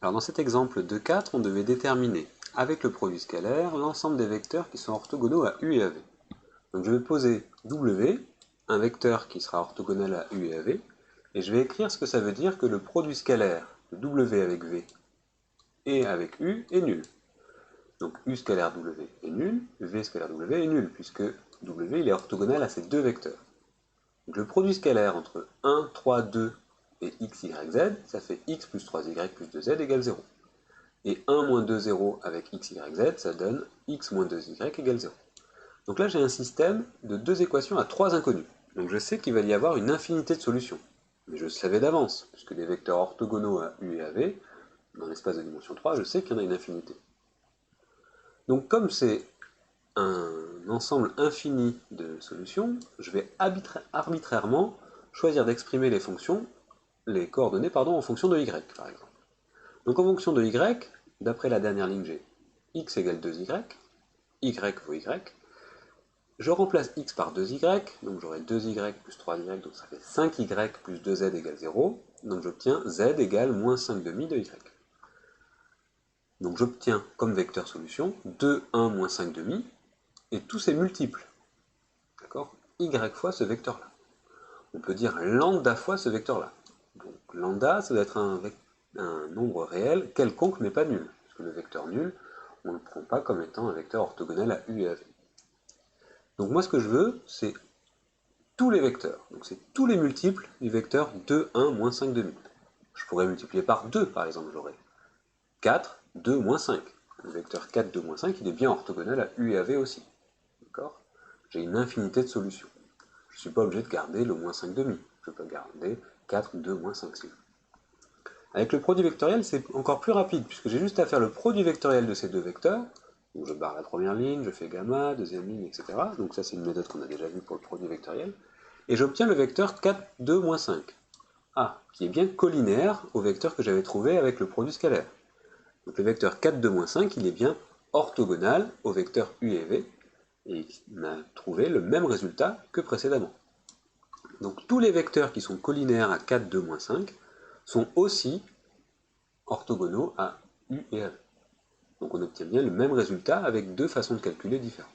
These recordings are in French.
Alors dans cet exemple de 4, on devait déterminer, avec le produit scalaire, l'ensemble des vecteurs qui sont orthogonaux à U et à V. Donc je vais poser W, un vecteur qui sera orthogonal à U et à V, et je vais écrire ce que ça veut dire que le produit scalaire de W avec V et avec U est nul. Donc U scalaire W est nul, V scalaire W est nul, puisque W il est orthogonal à ces deux vecteurs. Donc le produit scalaire entre 1, 3, 2 et x, y, z, ça fait x plus 3y plus 2z égale 0. Et 1 moins 2, 0 avec x, y, z, ça donne x moins 2y égale 0. Donc là, j'ai un système de deux équations à trois inconnus. Donc je sais qu'il va y avoir une infinité de solutions. Mais je le savais d'avance, puisque des vecteurs orthogonaux à U et à V, dans l'espace de dimension 3, je sais qu'il y en a une infinité. Donc comme c'est un ensemble infini de solutions, je vais arbitrairement choisir d'exprimer les coordonnées en fonction de y, par exemple. Donc en fonction de y, d'après la dernière ligne, j'ai x égale 2y, y vaut y, je remplace x par 2y, donc j'aurai 2y plus 3y, donc ça fait 5y plus 2z égale 0, donc j'obtiens z égale moins 5 demi de y. Donc j'obtiens comme vecteur solution 2, 1, moins 5 demi, et tous ces multiples, d'accord, y fois ce vecteur-là. On peut dire lambda fois ce vecteur-là. Donc lambda, ça doit être un nombre réel quelconque mais pas nul, parce que le vecteur nul, on ne le prend pas comme étant un vecteur orthogonal à U et à V. Donc moi ce que je veux, c'est tous les vecteurs. Donc c'est tous les multiples du vecteur 2, 1, moins 5 demi. Je pourrais multiplier par 2, par exemple, j'aurais 4, 2, moins 5. Le vecteur 4, 2, moins 5, il est bien orthogonal à U et à V aussi. D'accord? J'ai une infinité de solutions. Je ne suis pas obligé de garder le moins 5 demi. Je peux garder 4, 2, moins 5 si je veux. Avec le produit vectoriel, c'est encore plus rapide, puisque j'ai juste à faire le produit vectoriel de ces deux vecteurs. Donc je barre la première ligne, je fais gamma, deuxième ligne, etc. Donc ça, c'est une méthode qu'on a déjà vue pour le produit vectoriel. Et j'obtiens le vecteur 4, 2, moins 5. Ah, qui est bien collinéaire au vecteur que j'avais trouvé avec le produit scalaire. Donc le vecteur 4, 2, moins 5, il est bien orthogonal au vecteur U et V, et il m'a trouvé le même résultat que précédemment. Donc tous les vecteurs qui sont collinaires à 4, 2, moins 5 sont aussi orthogonaux à U et à V. Donc on obtient bien le même résultat avec deux façons de calculer différentes.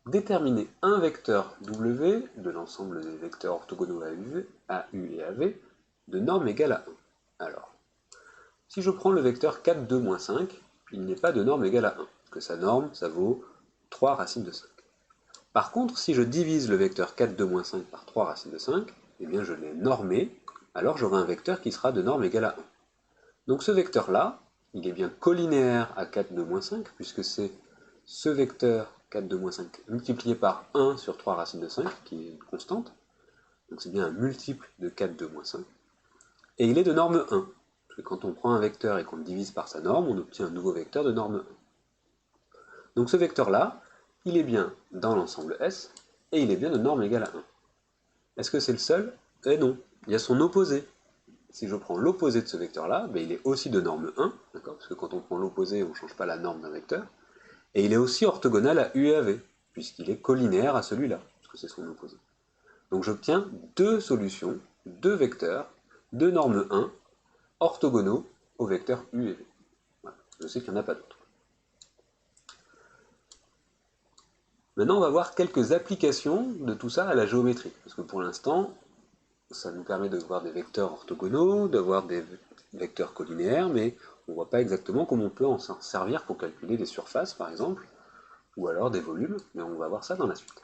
Déterminer un vecteur W de l'ensemble des vecteurs orthogonaux à U et à V de norme égale à 1. Alors, si je prends le vecteur 4, 2, moins 5, il n'est pas de norme égale à 1, parce que sa norme, ça vaut 3 racines de 5. Par contre, si je divise le vecteur 4, 2, moins 5 par 3 racines de 5, eh bien je l'ai normé, alors j'aurai un vecteur qui sera de norme égale à 1. Donc ce vecteur-là, il est bien collinéaire à 4, 2, moins 5, puisque c'est ce vecteur 4, 2, moins 5 multiplié par 1 sur 3 racines de 5, qui est une constante. Donc c'est bien un multiple de 4, 2, moins 5. Et il est de norme 1. Parce que quand on prend un vecteur et qu'on le divise par sa norme, on obtient un nouveau vecteur de norme 1. Donc ce vecteur-là, il est bien dans l'ensemble S, et il est bien de norme égale à 1. Est-ce que c'est le seul? Eh non, il y a son opposé. Si je prends l'opposé de ce vecteur-là, ben il est aussi de norme 1, parce que quand on prend l'opposé, on ne change pas la norme d'un vecteur, et il est aussi orthogonal à U et à V, puisqu'il est collinéaire à celui-là, parce que c'est son opposé. Donc j'obtiens deux solutions, deux vecteurs, de norme 1, orthogonaux au vecteur U et V. Voilà. Je sais qu'il n'y en a pas d'autres. Maintenant, on va voir quelques applications de tout ça à la géométrie, parce que pour l'instant, ça nous permet de voir des vecteurs orthogonaux, d'avoir des vecteurs collinéaires, mais on ne voit pas exactement comment on peut en s'en servir pour calculer des surfaces, par exemple, ou alors des volumes, mais on va voir ça dans la suite.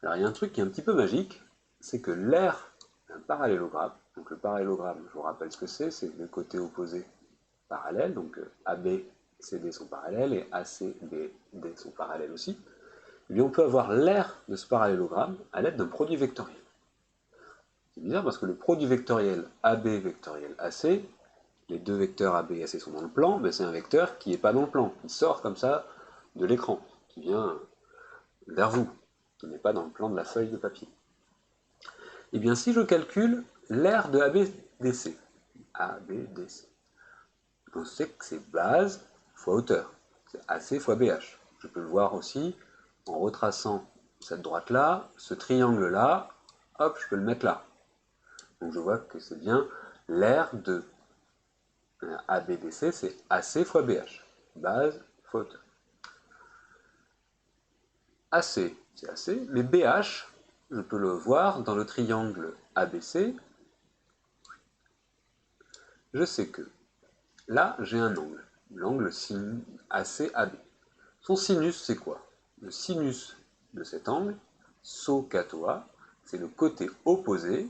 Alors il y a un truc qui est un petit peu magique, c'est que l'aire d'un parallélogramme, donc le parallélogramme, je vous rappelle ce que c'est le côté opposé parallèle, donc AB, CD sont parallèles, et AC, BD sont parallèles aussi, et bien on peut avoir l'aire de ce parallélogramme à l'aide d'un produit vectoriel. C'est bizarre parce que le produit vectoriel AB vectoriel AC, les deux vecteurs AB et AC sont dans le plan, mais c'est un vecteur qui n'est pas dans le plan, qui sort comme ça de l'écran, qui vient vers vous, qui n'est pas dans le plan de la feuille de papier. Et bien si je calcule l'aire de ABDC, ABDC, on sait que c'est base fois hauteur, c'est AC fois BH. Je peux le voir aussi en retraçant cette droite-là, ce triangle-là, hop, je peux le mettre là. Donc je vois que c'est bien l'aire de ABDC, c'est AC fois BH. Base fois hauteur. AC, c'est AC, mais BH, je peux le voir dans le triangle ABC. Je sais que là, j'ai un angle, l'angle ACAB. Son sinus, c'est quoi? Le sinus de cet angle, SOCATOA, c'est le côté opposé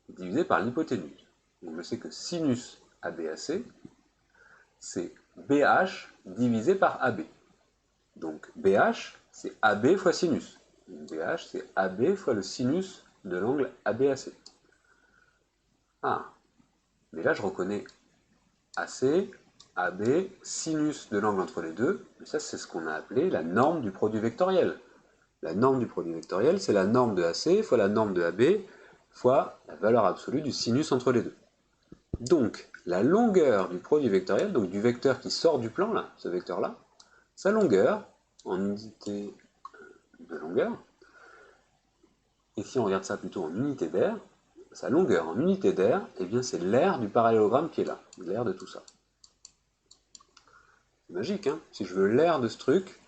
divisé par l'hypoténuse. Donc je sais que sinus ABAC, c'est BH divisé par AB. Donc BH, c'est AB fois sinus. BH, c'est AB fois le sinus de l'angle ABAC. Ah, mais là je reconnais AC, AB, sinus de l'angle entre les deux, et ça c'est ce qu'on a appelé la norme du produit vectoriel. La norme du produit vectoriel, c'est la norme de AC fois la norme de AB fois la valeur absolue du sinus entre les deux. Donc, la longueur du produit vectoriel, donc du vecteur qui sort du plan, là, ce vecteur-là, sa longueur, en unité de longueur, et si on regarde ça plutôt en unité d'air, sa longueur en unité d'air, eh bien c'est l'aire du parallélogramme qui est là, l'aire de tout ça. C'est magique, hein? Si je veux l'aire de ce truc,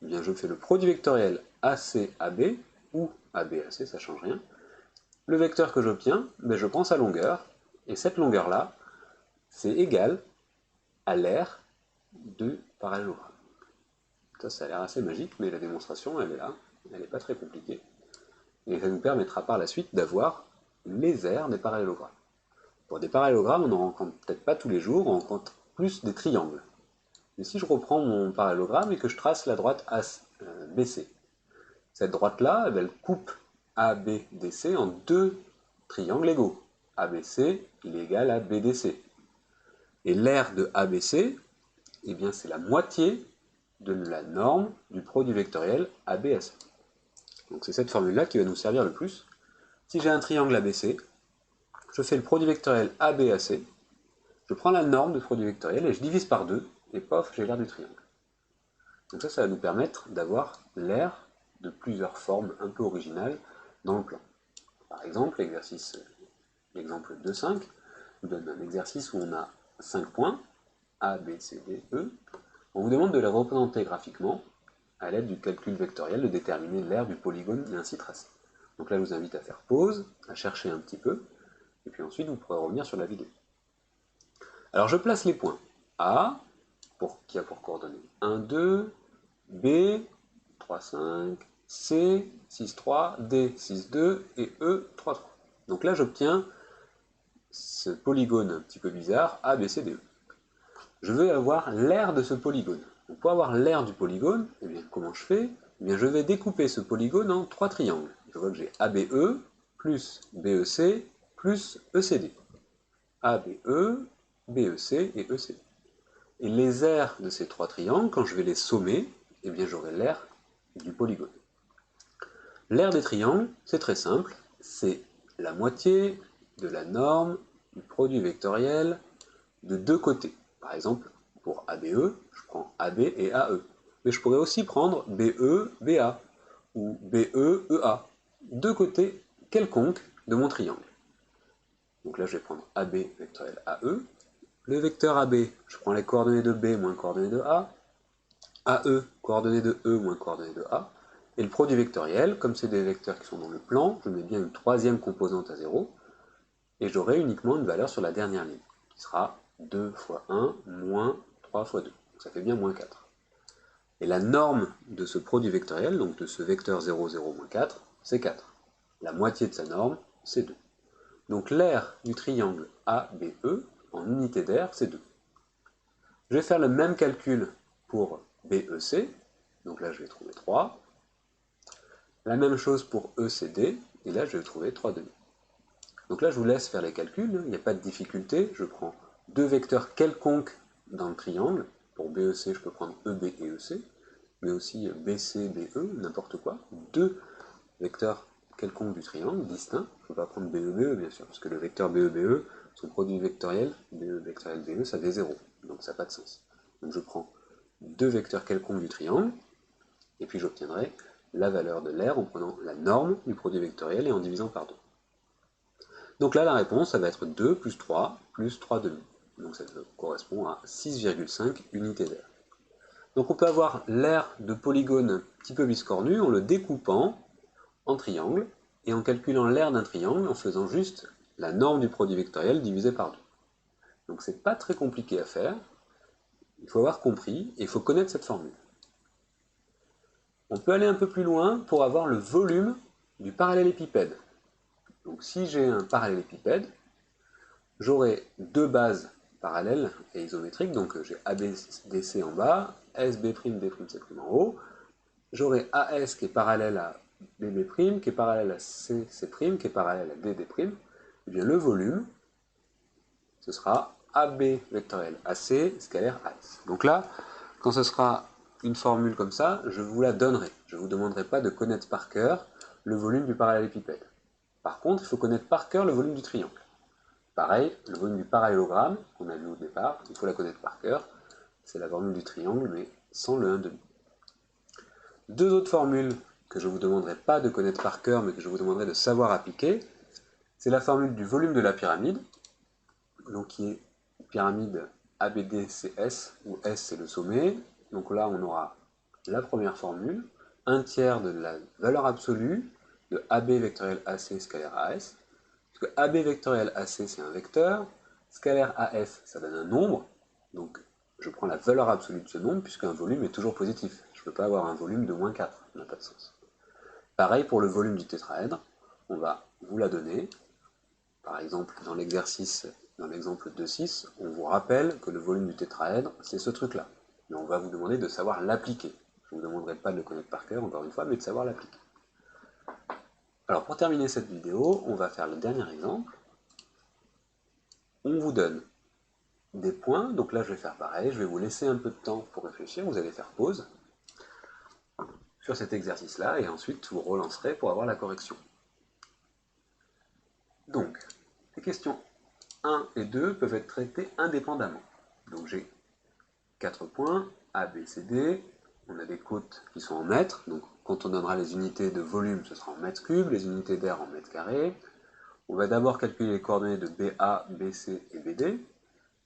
eh bien je fais le produit vectoriel AC-AB, ou AB-AC, ça ne change rien. Le vecteur que j'obtiens, ben je prends sa longueur, et cette longueur-là, c'est égal à l'aire du parallélogramme. Ça a l'air assez magique, mais la démonstration, elle est là, elle n'est pas très compliquée. Et ça nous permettra par la suite d'avoir les aires des parallélogrammes. Pour des parallélogrammes, on n'en rencontre peut-être pas tous les jours, on rencontre plus des triangles. Mais si je reprends mon parallélogramme et que je trace la droite BC, cette droite-là, elle coupe ABDC en deux triangles égaux. ABC, il est égal à BDC. Et l'aire de ABC, eh bien c'est la moitié de la norme du produit vectoriel ABAC. Donc c'est cette formule-là qui va nous servir le plus. Si j'ai un triangle ABC, je fais le produit vectoriel ABAC, je prends la norme du produit vectoriel et je divise par 2, et pof, j'ai l'aire du triangle. Donc ça va nous permettre d'avoir l'aire de plusieurs formes un peu originales dans le plan. Par exemple, l'exemple 2.5 nous donne un exercice où on a 5 points, A, B, C, D, E. On vous demande de les représenter graphiquement à l'aide du calcul vectoriel, de déterminer l'aire du polygone et ainsi tracé. Donc là, je vous invite à faire pause, à chercher un petit peu, et puis ensuite, vous pourrez revenir sur la vidéo. Alors, je place les points A, qui a pour coordonnées 1, 2, B, 3, 5, C, 6, 3, D, 6, 2, et E, 3, 3. Donc là, j'obtiens ce polygone un petit peu bizarre, A, B, C, D, E. Je veux avoir l'aire de ce polygone. Donc pour avoir l'aire du polygone, eh bien, comment je fais? Eh bien, je vais découper ce polygone en 3 triangles. Je vois que j'ai ABE plus BEC plus ECD. ABE, BEC et ECD. Et les aires de ces 3 triangles, quand je vais les sommer, eh bien, j'aurai l'aire du polygone. L'aire des triangles, c'est très simple, c'est la moitié de la norme du produit vectoriel de deux côtés. Par exemple, pour ABE, je prends AB et AE. Mais je pourrais aussi prendre BE, BA, ou BE, EA. Deux côtés quelconques de mon triangle. Donc là, je vais prendre AB vectoriel AE. Le vecteur AB, je prends les coordonnées de B moins coordonnées de A. AE, coordonnées de E moins coordonnées de A. Et le produit vectoriel, comme c'est des vecteurs qui sont dans le plan, je mets bien une troisième composante à 0. Et j'aurai uniquement une valeur sur la dernière ligne, qui sera 2 fois 1 moins 3 fois 2. Donc ça fait bien moins 4. Et la norme de ce produit vectoriel, donc de ce vecteur 0, 0, moins 4, c'est 4. La moitié de sa norme, c'est 2. Donc l'aire du triangle ABE, en unité d'aire, c'est 2. Je vais faire le même calcul pour BEC, donc là je vais trouver 3. La même chose pour ECD, et là je vais trouver 3,5. Donc là je vous laisse faire les calculs, il n'y a pas de difficulté, je prends deux vecteurs quelconques dans le triangle. Pour BEC, je peux prendre EB et EC, mais aussi BC, BE, n'importe quoi. Deux vecteurs quelconques du triangle, distincts. Je ne peux pas prendre BE, BE, bien sûr, parce que le vecteur BE, BE, son produit vectoriel, BE vectoriel BE, ça fait 0, donc ça n'a pas de sens. Donc je prends deux vecteurs quelconques du triangle, et puis j'obtiendrai la valeur de l'aire en prenant la norme du produit vectoriel et en divisant par 2. Donc là, la réponse, ça va être 2 plus 3 plus 3,5. donc ça correspond à 6,5 unités d'aire. Donc on peut avoir l'aire de polygone petit peu biscornu en le découpant en triangle, et en calculant l'aire d'un triangle en faisant juste la norme du produit vectoriel divisé par 2. Donc c'est pas très compliqué à faire, il faut avoir compris, et il faut connaître cette formule. On peut aller un peu plus loin pour avoir le volume du parallélépipède. Donc si j'ai un parallélépipède, j'aurai deux bases parallèles et isométriques, donc j'ai ABDC en bas, SB'D'C' en haut, j'aurai AS qui est parallèle à BB', qui est parallèle à CC', qui est parallèle à DD', et bien le volume, ce sera AB vectoriel AC scalaire AS. Donc là, quand ce sera une formule comme ça, je vous la donnerai. Je ne vous demanderai pas de connaître par cœur le volume du parallélépipède. Par contre, il faut connaître par cœur le volume du triangle. Pareil, le volume du parallélogramme, qu'on a vu au départ, il faut la connaître par cœur. C'est la formule du triangle, mais sans le 1,5. Deux autres formules que je ne vous demanderai pas de connaître par cœur, mais que je vous demanderai de savoir appliquer, c'est la formule du volume de la pyramide, donc qui est pyramide ABDCS, où S c'est le sommet. Donc là, on aura la première formule, 1/3 de la valeur absolue de AB vectoriel AC scalaire AS, parce que AB vectoriel AC c'est un vecteur, scalaire AS ça donne un nombre, donc je prends la valeur absolue de ce nombre, puisqu'un volume est toujours positif. Je ne peux pas avoir un volume de moins 4, ça n'a pas de sens. Pareil pour le volume du tétraèdre, on va vous la donner. Par exemple, dans l'exercice, dans l'exemple 2.6, on vous rappelle que le volume du tétraèdre, c'est ce truc-là. Mais on va vous demander de savoir l'appliquer. Je ne vous demanderai pas de le connaître par cœur, encore une fois, mais de savoir l'appliquer. Alors pour terminer cette vidéo, on va faire le dernier exemple. On vous donne des points, donc là je vais faire pareil, je vais vous laisser un peu de temps pour réfléchir, vous allez faire pause sur cet exercice-là, et ensuite vous relancerez pour avoir la correction. Donc, les questions 1 et 2 peuvent être traitées indépendamment. Donc j'ai 4 points, A, B, C, D, on a des côtes qui sont en mètres, donc quand on donnera les unités de volume, ce sera en mètres cubes, les unités d'air en mètres carrés. On va d'abord calculer les coordonnées de BA, BC et BD.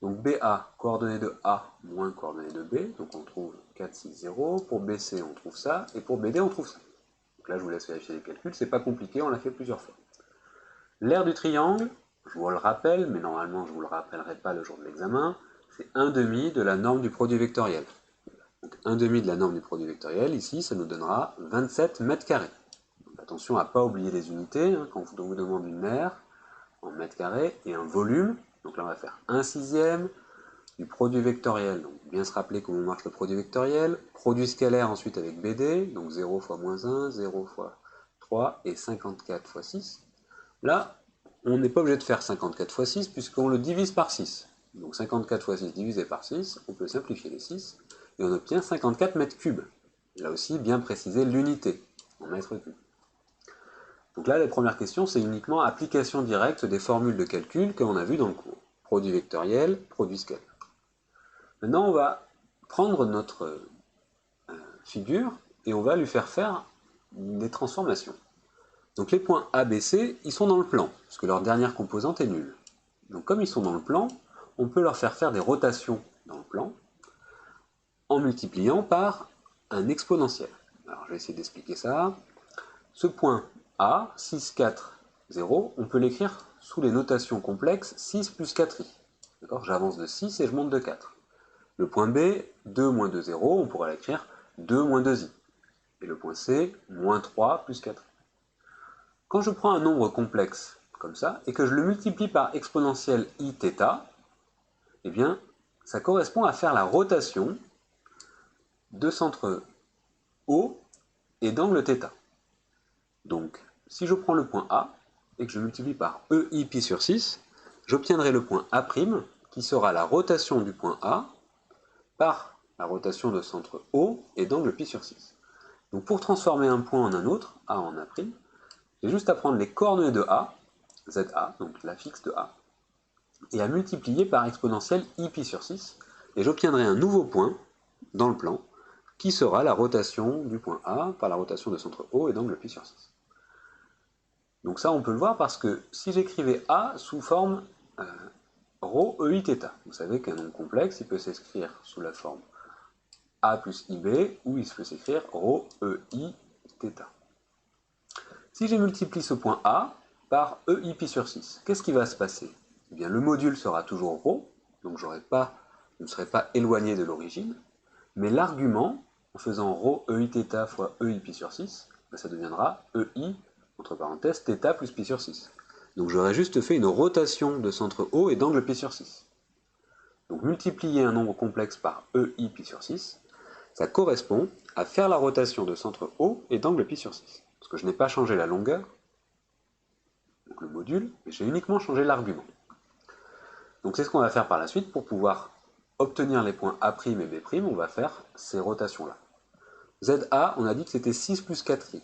Donc BA, coordonnées de A moins coordonnées de B, donc on trouve 4, 6, 0. Pour BC, on trouve ça, et pour BD, on trouve ça. Donc là, je vous laisse vérifier les calculs, c'est pas compliqué, on l'a fait plusieurs fois. L'aire du triangle, je vous le rappelle, mais normalement je ne vous le rappellerai pas le jour de l'examen, c'est 1/2 de la norme du produit vectoriel. Donc 1/2 de la norme du produit vectoriel, ici, ça nous donnera 27 mètres carrés. Donc attention à ne pas oublier les unités, quand on vous demande une aire en mètres carrés et un volume, donc là on va faire 1/6 du produit vectoriel, donc bien se rappeler comment marche le produit vectoriel, produit scalaire ensuite avec BD, donc 0 fois moins 1, 0 fois 3 et 54 fois 6. Là, on n'est pas obligé de faire 54 fois 6 puisqu'on le divise par 6. Donc 54 fois 6 divisé par 6, on peut simplifier les 6, et on obtient 54 mètres cubes. Là aussi, bien préciser l'unité en mètres cubes. Donc là, la première question, c'est uniquement application directe des formules de calcul que l'on a vues dans le cours. Produit vectoriel, produit scalaire. Maintenant, on va prendre notre figure et on va lui faire des transformations. Donc les points A, B, C, ils sont dans le plan, parce que leur dernière composante est nulle. Donc comme ils sont dans le plan, on peut leur faire des rotations dans le plan, en multipliant par un exponentiel. Alors je vais essayer d'expliquer ça. Ce point A, 6, 4, 0, on peut l'écrire sous les notations complexes 6 plus 4i. D'accord, j'avance de 6 et je monte de 4. Le point B, 2 moins 2, 0, on pourra l'écrire 2 moins 2i. Et le point C, moins 3 plus 4i. Quand je prends un nombre complexe, comme ça, et que je le multiplie par exponentielle iθ, eh bien, ça correspond à faire la rotation de centre O et d'angle θ. Donc, si je prends le point A, et que je multiplie par EI sur 6, j'obtiendrai le point A', qui sera la rotation du point A par la rotation de centre O et d'angle π sur 6. Donc pour transformer un point en un autre, A en A', j'ai juste à prendre les coordonnées de A, ZA, donc la fixe de A, et à multiplier par exponentielle I' sur 6, et j'obtiendrai un nouveau point dans le plan, qui sera la rotation du point A par la rotation de centre O et d'angle π sur 6. Donc ça, on peut le voir parce que si j'écrivais A sous forme rho EIθ. Vous savez qu'un nombre complexe, il peut s'écrire sous la forme A plus IB, ou il peut s'écrire rho EIθ. Si je multiplie ce point A par EIπ sur 6, qu'est-ce qui va se passer? Eh bien, le module sera toujours rho, donc je ne serai pas éloigné de l'origine, mais l'argument, en faisant rho EIθ fois EIπ sur 6, ça deviendra EI, entre parenthèses, θ plus π sur 6. Donc j'aurais juste fait une rotation de centre O et d'angle π sur 6. Donc multiplier un nombre complexe par EIπ sur 6, ça correspond à faire la rotation de centre O et d'angle π sur 6. Parce que je n'ai pas changé la longueur, donc le module, mais j'ai uniquement changé l'argument. Donc c'est ce qu'on va faire par la suite pour pouvoir obtenir les points A' et B', on va faire ces rotations-là. ZA, on a dit que c'était 6 plus 4i.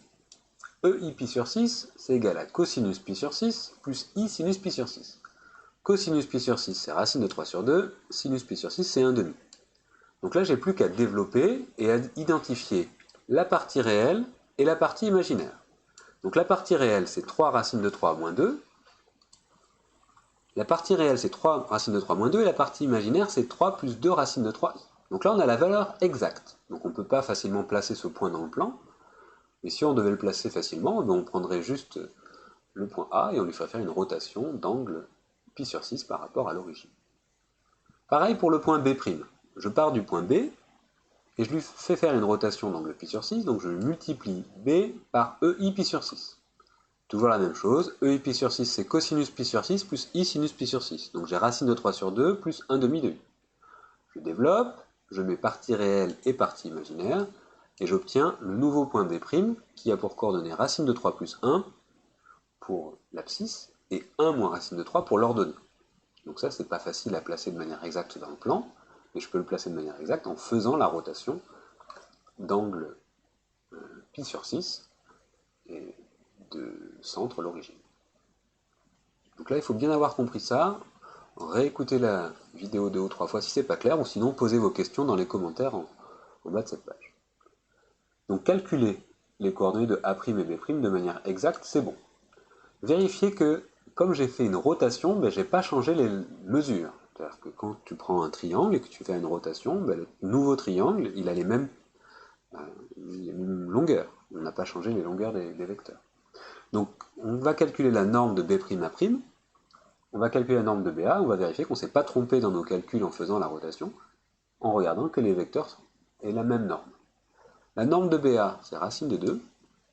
EIπ sur 6, c'est égal à cosinus π sur 6 plus I sinus π sur 6. Cosinus π sur 6, c'est racine de 3 sur 2, sinus π sur 6, c'est 1,5. Donc là, j'ai plus qu'à développer et à identifier la partie réelle et la partie imaginaire. Donc la partie réelle, c'est 3 racine de 3 moins 2. La partie réelle, c'est 3 racine de 3 moins 2, et la partie imaginaire, c'est 3 plus 2 racine de 3i. Donc là, on a la valeur exacte. Donc on ne peut pas facilement placer ce point dans le plan. Mais si on devait le placer facilement, on prendrait juste le point A et on lui ferait faire une rotation d'angle π sur 6 par rapport à l'origine. Pareil pour le point B'. Je pars du point B et je lui fais faire une rotation d'angle π sur 6, donc je multiplie B par EIπ sur 6. Toujours la même chose, EIπ sur 6 c'est cosinus π sur 6 plus I sinus π sur 6. Donc j'ai racine de 3 sur 2 plus 1,5 de I. Je développe, je mets partie réelle et partie imaginaire, et j'obtiens le nouveau point B' qui a pour coordonnées racine de 3 plus 1 pour l'abscisse et 1 moins racine de 3 pour l'ordonnée. Donc ça, c'est pas facile à placer de manière exacte dans le plan, mais je peux le placer de manière exacte en faisant la rotation d'angle π sur 6 et de centre l'origine. Donc là, il faut bien avoir compris ça. Réécoutez la vidéo 2 ou 3 fois si c'est pas clair, ou sinon posez vos questions dans les commentaires en bas de cette page. Donc calculer les coordonnées de A' et B' de manière exacte, c'est bon. Vérifiez que, comme j'ai fait une rotation, je n'ai pas changé les mesures. C'est-à-dire que quand tu prends un triangle et que tu fais une rotation, le nouveau triangle, il a les mêmes longueurs. On n'a pas changé les longueurs des vecteurs. Donc on va calculer la norme de B'A', on va calculer la norme de BA, on va vérifier qu'on ne s'est pas trompé dans nos calculs en faisant la rotation, en regardant que les vecteurs aient la même norme. La norme de BA, c'est racine de 2,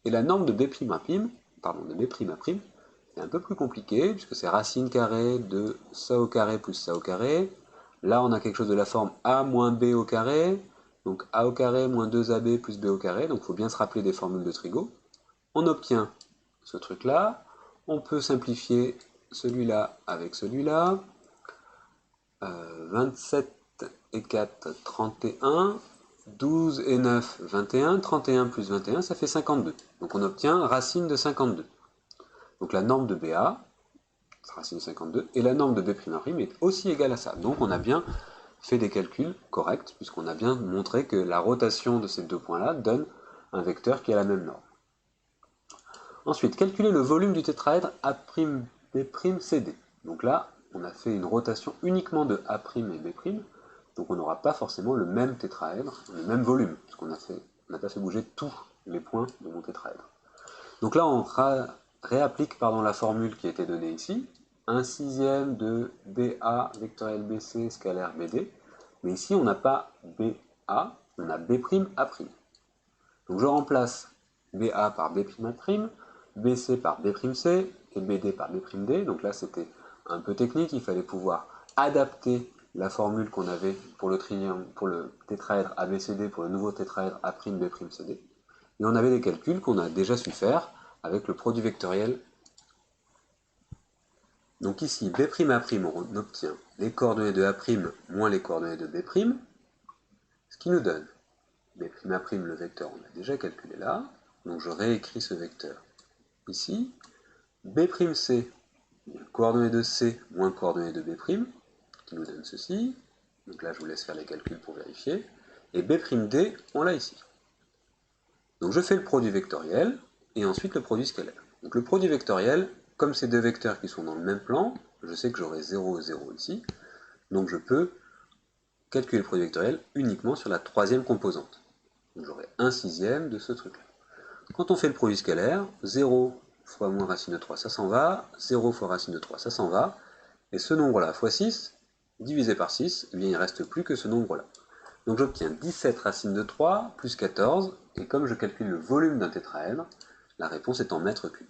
et la norme de B'A', c'est un peu plus compliqué, puisque c'est racine carrée de ça au carré plus ça au carré. Là, on a quelque chose de la forme A moins B au carré, donc A au carré moins 2AB plus B au carré, donc il faut bien se rappeler des formules de trigo. On obtient ce truc-là, on peut simplifier celui-là avec celui-là. 27 et 4, 31. 12 et 9, 21. 31 plus 21, ça fait 52. Donc on obtient racine de 52. Donc la norme de BA, racine de 52, et la norme de B'' est aussi égale à ça. Donc on a bien fait des calculs corrects, puisqu'on a bien montré que la rotation de ces deux points-là donne un vecteur qui a la même norme. Ensuite, calculer le volume du tétraèdre A'B'CD. Donc là, on a fait une rotation uniquement de A' et B', donc on n'aura pas forcément le même tétraèdre, le même volume, puisqu'on n'a pas fait bouger tous les points de mon tétraèdre. Donc là, on réapplique la formule qui a été donnée ici, 1/6 de BA vectoriel BC scalaire BD, mais ici on n'a pas BA, on a B'A'. Donc je remplace BA par B'A', BC par B'C et BD par B'D. Donc là c'était un peu technique, il fallait pouvoir adapter la formule qu'on avait pour le tétraèdre ABCD pour le nouveau tétraèdre A'B'Cd. Et on avait des calculs qu'on a déjà su faire avec le produit vectoriel. Donc ici, B'A', on obtient les coordonnées de A' moins les coordonnées de B', ce qui nous donne B'A', le vecteur, on a déjà calculé là, donc je réécris ce vecteur ici. B'C, coordonnées de C moins coordonnées de B', qui nous donne ceci. Donc là, je vous laisse faire les calculs pour vérifier. Et B'D, on l'a ici. Donc je fais le produit vectoriel, et ensuite le produit scalaire. Donc le produit vectoriel, comme ces deux vecteurs qui sont dans le même plan, je sais que j'aurai 0, 0 ici, donc je peux calculer le produit vectoriel uniquement sur la troisième composante. Donc j'aurai 1/6 de ce truc-là. Quand on fait le produit scalaire, 0 fois moins racine de 3, ça s'en va, 0 fois racine de 3, ça s'en va, et ce nombre-là fois 6, divisé par 6, eh bien il ne reste plus que ce nombre-là. Donc j'obtiens 17 racine de 3 plus 14, et comme je calcule le volume d'un tétraèdre, la réponse est en mètres cubes.